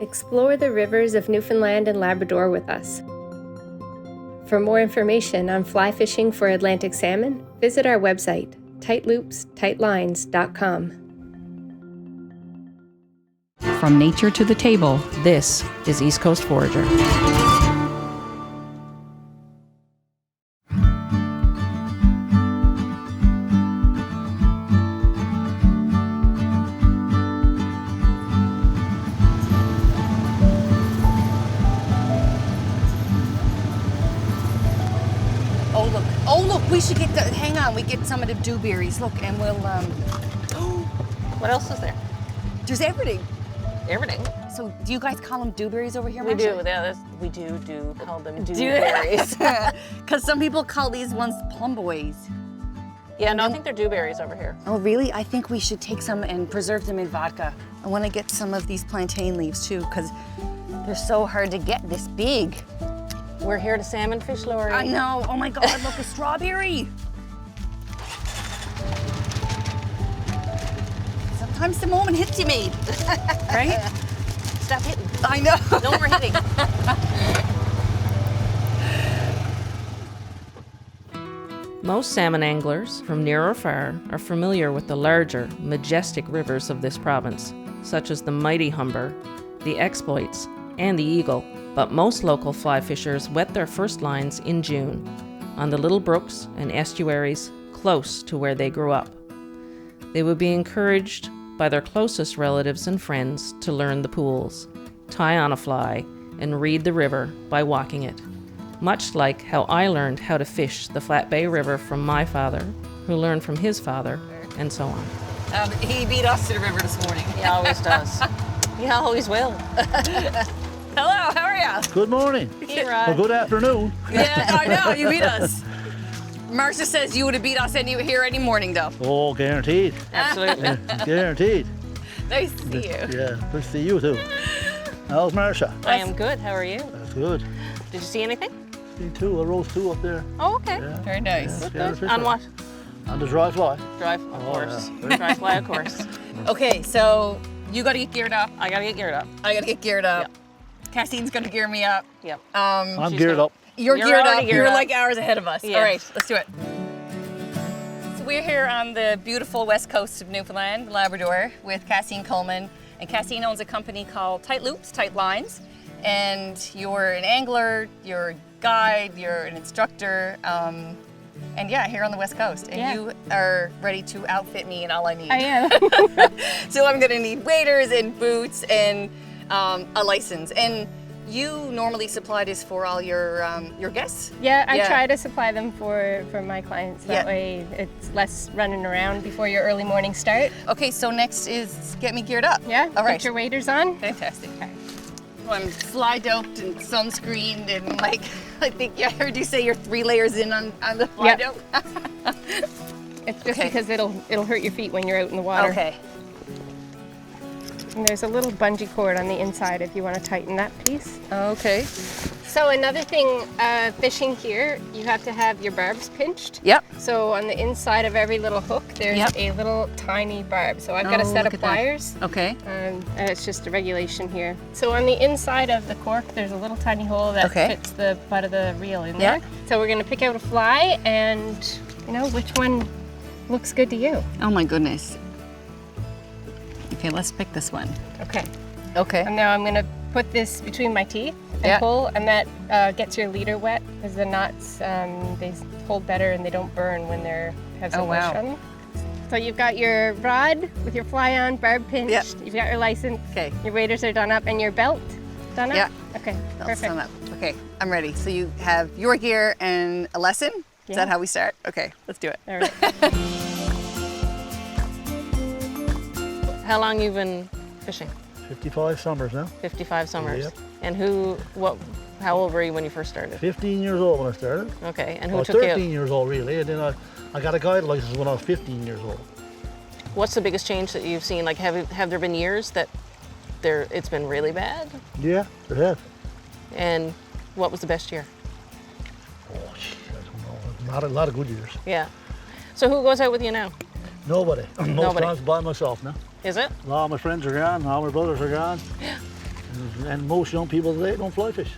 Explore the rivers of Newfoundland and Labrador with us. For more information on fly fishing for Atlantic salmon, visit our website, tightloopstightlines.com. From nature to the table, this is East Coast Forager. Oh look, we should hang on, we get some of the dewberries, look, and we'll, What else is there? there's everything. Everything. So do you guys call them dewberries over here, We do, Marsha? yeah, we do call them dewberries. Because some people call these ones plum boys. Yeah, no, I think they're dewberries over here. Oh, really? I think we should take some and preserve them in vodka. I want to get some of these plantain leaves too, because they're so hard to get this big. We're here to salmon fish, Lori. I know. Oh my God, look, a strawberry. Sometimes the moment hits you, mate. Right? Stop hitting. I know. No more hitting. Most salmon anglers, from near or far, are familiar with the larger, majestic rivers of this province, such as the mighty Humber, the Exploits, and the Eagle. But most local fly fishers wet their first lines in June, on the little brooks and estuaries close to where they grew up. They would be encouraged by their closest relatives and friends to learn the pools, tie on a fly, and read the river by walking it. Much like how I learned how to fish the Flat Bay River from my father, who learned from his father, and so on. He beat us to the river this morning. He always does. He always will. Hello, how are you? Good morning. Hey, Rod. Well, good afternoon. Yeah, I know, you beat us. Marcia says you would have beat us here any morning, though. Oh, guaranteed. Absolutely. Yeah, guaranteed. Nice to see you. Yeah, good to see you too. How's Marsha? I am good. How are you? That's good. Did you see anything? See two, I rose two up there. Oh, okay. Yeah. Very nice. Yeah, Good. On what? On the dry fly. Drive, of course. yeah. Drive fly, of course. Okay, so you got to get geared up. I gotta get geared up. I got to get geared up. Yep. Castine's going to gear me up. Yep. I'm She's geared gonna- up. You're You're geared up. already geared You're up. like hours ahead of us. Yeah. All right, let's do it. So we're here on the beautiful west coast of Newfoundland, Labrador, with Kastine Coleman. And Kastine owns a company called Tight Loops, Tight Lines. And you're an angler, you're a guide, you're an instructor. And yeah, here on the west coast. And you are ready to outfit me in all I need. I am. So I'm gonna need waders and boots and a license. And you normally supply this for all your guests? Yeah, I Yeah. try to supply them for my clients. That Yeah. way it's less running around before your early morning start. Okay, so next is get me geared up. Yeah, All right. put your waders on. Fantastic. So I'm fly doped and sunscreened and like, I think I heard you say you're 3 layers in on the fly Yep. dope. It's just Okay. because it'll hurt your feet when you're out in the water. Okay. And there's a little bungee cord on the inside if you want to tighten that piece. Okay. So another thing, fishing here, you have to have your barbs pinched. Yep. So on the inside of every little hook, there's Yep. a little tiny barb. So I've got a Oh, set look of at that. pliers. Okay. And it's just a regulation here. So on the inside of the cork, there's a little tiny hole that Okay. fits the butt of the reel in Yeah. there. So we're gonna pick out a fly and, which one looks good to you. Oh my goodness. Okay, let's pick this one. Okay. Okay. And now I'm gonna put this between my teeth and Yeah. pull, and that gets your leader wet, because the knots, they hold better and they don't burn when they're have some Oh, wow. moisture on them. So you've got your rod with your fly on, barb pinched, Yeah. you've got your license, Okay. your waders are done up, and your belt done up? Yeah. Okay, That's perfect. done up. Okay, I'm ready. So you have your gear and a lesson? Is Yeah. that how we start? Okay, let's do it. All right. How long you been fishing? 55 summers now. 55 summers. Yep. And how old were you when you first started? 15 years old when I started. Okay, and I who was took 13 you? years old really, and then I got a guide license when I was 15 years old. What's the biggest change that you've seen? Like, have there been years that it's been really bad? Yeah, there have. And what was the best year? Oh, shit, I don't know. A lot of good years. Yeah. So who goes out with you now? Nobody. Most Nobody. times by myself now. Is it? A lot of my friends are gone, all my brothers are gone. And most young people today don't fly fish.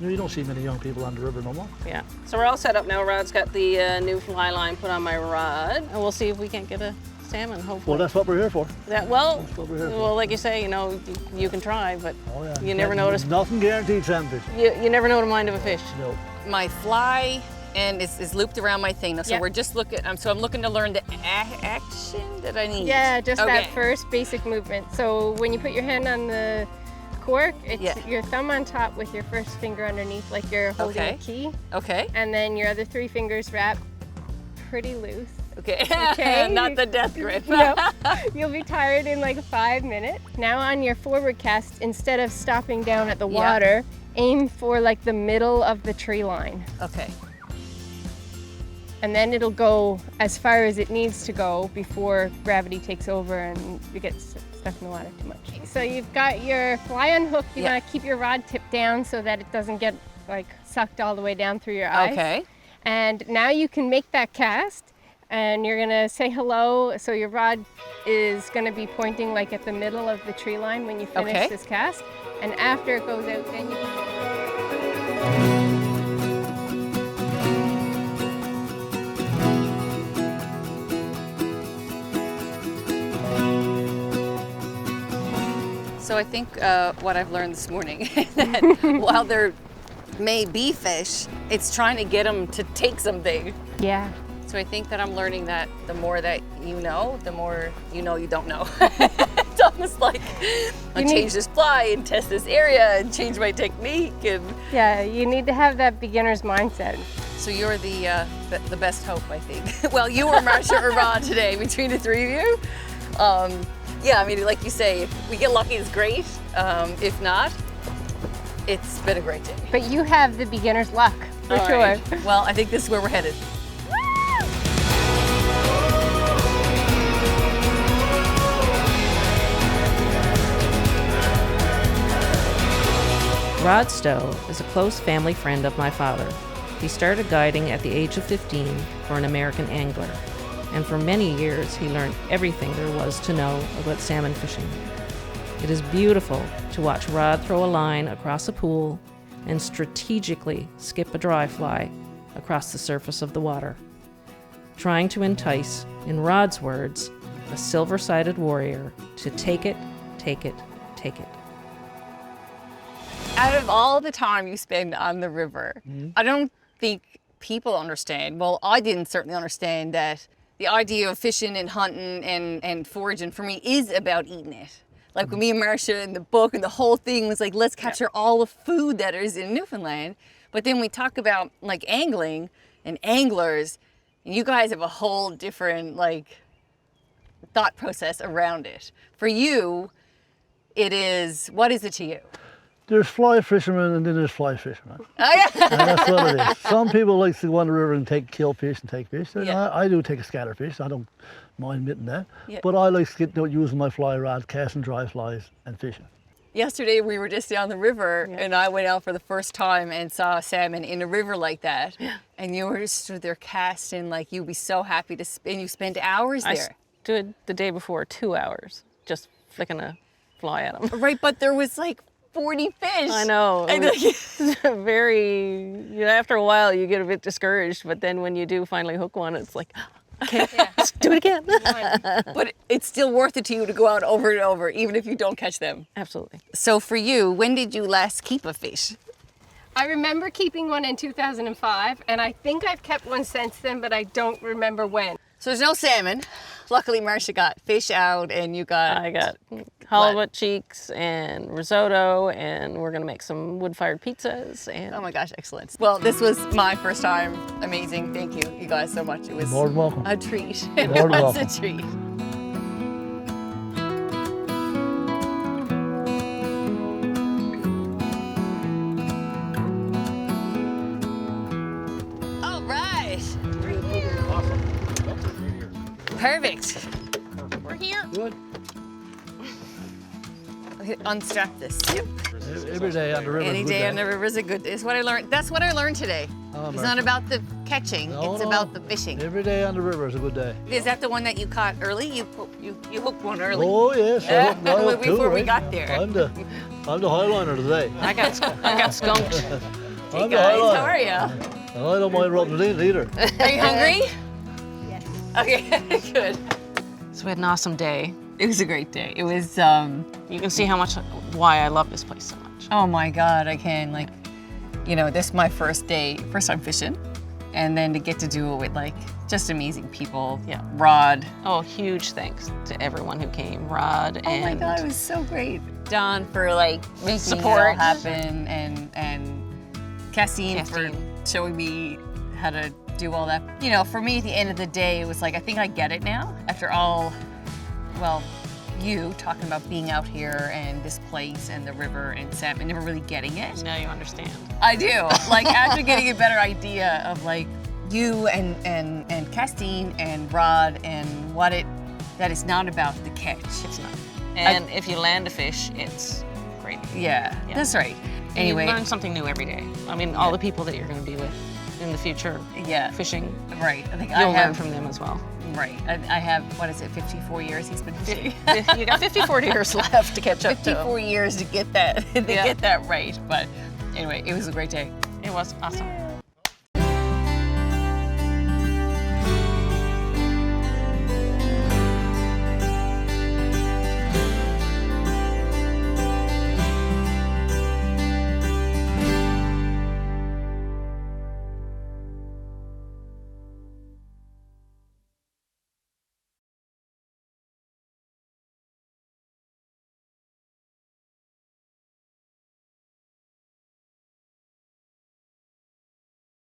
You don't see many young people on the river no more. Yeah. So we're all set up now. Rod's got the new fly line put on my rod, and we'll see if we can't get a salmon, hopefully. Well, that's what we're here for. That's what we're here for. Well, like you say, you can try, but you never notice. Nothing guaranteed salmon fishing. You never know the mind of a fish. No. My fly and is looped around my thing now, so we're just looking. So I'm looking to learn the action that I need. Yeah, just that first basic movement. So when you put your hand on the cork, it's your thumb on top with your first finger underneath, like you're holding a key. Okay. And then your other 3 fingers wrap pretty loose. Okay. Okay. Not the death grip. No, you'll be tired in like 5 minutes. Now on your forward cast, instead of stopping down at the water, aim for like the middle of the tree line. Okay. And then it'll go as far as it needs to go before gravity takes over and you get stuck in the water too much. So you've got your fly on hook. You want to keep your rod tipped down so that it doesn't get like sucked all the way down through your eyes. Okay. And now you can make that cast and you're gonna say hello. So your rod is gonna be pointing like at the middle of the tree line when you finish this cast. And after it goes out, then you can... So I think what I've learned this morning that while there may be fish, it's trying to get them to take something. Yeah. So I think that I'm learning that the more that you know, the more you know you don't know. It's almost like I'll change this fly and test this area and change my technique. And yeah, you need to have that beginner's mindset. so you're the best hope, I think. Well, you or Marsha or Rod today, between the 3 of you. Yeah, I mean, like you say, if we get lucky, it's great. If not, it's been a great day. But you have the beginner's luck, for sure. Right. Well, I think this is where we're headed. Rod Stowe is a close family friend of my father. He started guiding at the age of 15 for an American angler, and for many years he learned everything there was to know about salmon fishing. It is beautiful to watch Rod throw a line across a pool and strategically skip a dry fly across the surface of the water, trying to entice, in Rod's words, a silver-sided warrior to take it, take it, take it. Out of all the time you spend on the river, I don't think people understand, well, I didn't certainly understand that the idea of fishing and hunting and foraging for me is about eating it. Like with me and Marsha in the book and the whole thing was like, let's capture all the food that is in Newfoundland. But then we talk about like angling and anglers, and you guys have a whole different like thought process around it. For you, it is, what is it to you? There's fly fishermen and then there's fly fishermen. Oh, yeah. And that's what it is. Some people like to go on the river and kill fish and take fish. Yeah. I do take a scatter fish. I don't mind admitting that. Yeah. But I like to get using my fly rod, casting dry flies and fishing. Yesterday we were just down the river and I went out for the first time and saw salmon in a river like that. Yeah. And you were just stood there casting like you'd be so happy to spend. You spent hours there. I stood the day before 2 hours just flicking a fly at them. Right, but there was like 40 fish. I know. It's after a while you get a bit discouraged, but then when you do finally hook one, it's like, okay, let's do it again. But it's still worth it to you to go out over and over, even if you don't catch them. Absolutely. So for you, when did you last keep a fish? I remember keeping one in 2005, and I think I've kept one since then, but I don't remember when. So there's no salmon. Luckily, Marsha got fish out, and you got... I got halibut cheeks and risotto, and we're gonna make some wood-fired pizzas. And oh my gosh, excellent. Well, this was my first time. Amazing. Thank you guys so much. It was More than welcome. a treat. More It than was welcome. a treat. All right. We're here. Perfect. We're here. Good. Unstrap this. Yep. Every day on the river. Any day on the river is a good. Is what I learned. That's what I learned today. Oh, It's not about the catching. It's about the fishing. Every day on the river is a good day. Is that the one that you caught early? You hooked one early. Oh yes. I hooked Before two, we right? got there. I'm the I'm the highliner today. I got skunked. I'm the Guys, highliner. how are you? And I don't mind rubbing it in either. Are you hungry? Yes. Okay, good. So we had an awesome day. It was a great day. It was, You can see why I love this place so much. oh my God, I can, like, you know, this is my first time fishing. And then to get to do it with, like, just amazing people. Yeah. Rod. Oh, huge thanks to everyone who came. Rod Oh and my God, it was so great. Don for, like, making Support. it all happen, and Kastine for Kastine. showing me how to do all that. You know, for me, at the end of the day, it was like, I think I get it now. After all, well, you talking about being out here and this place and the river and salmon, never really getting it. now you understand. I do. Like, after getting a better idea of, like, you and Kastine and Rod and that it's not about the catch. It's not. And if you land a fish, it's great. Yeah, Yeah. that's right. And Anyway, you learn something new every day. I mean, all the people that you're going to be with in the future yeah, fishing, right. I think you'll I learn have, from them as well. right. I have, what is it, 54 years he's been fishing? You got 54 years left to catch up to. 54 years to get that, Yeah. get that right. But anyway, it was a great day. It was awesome.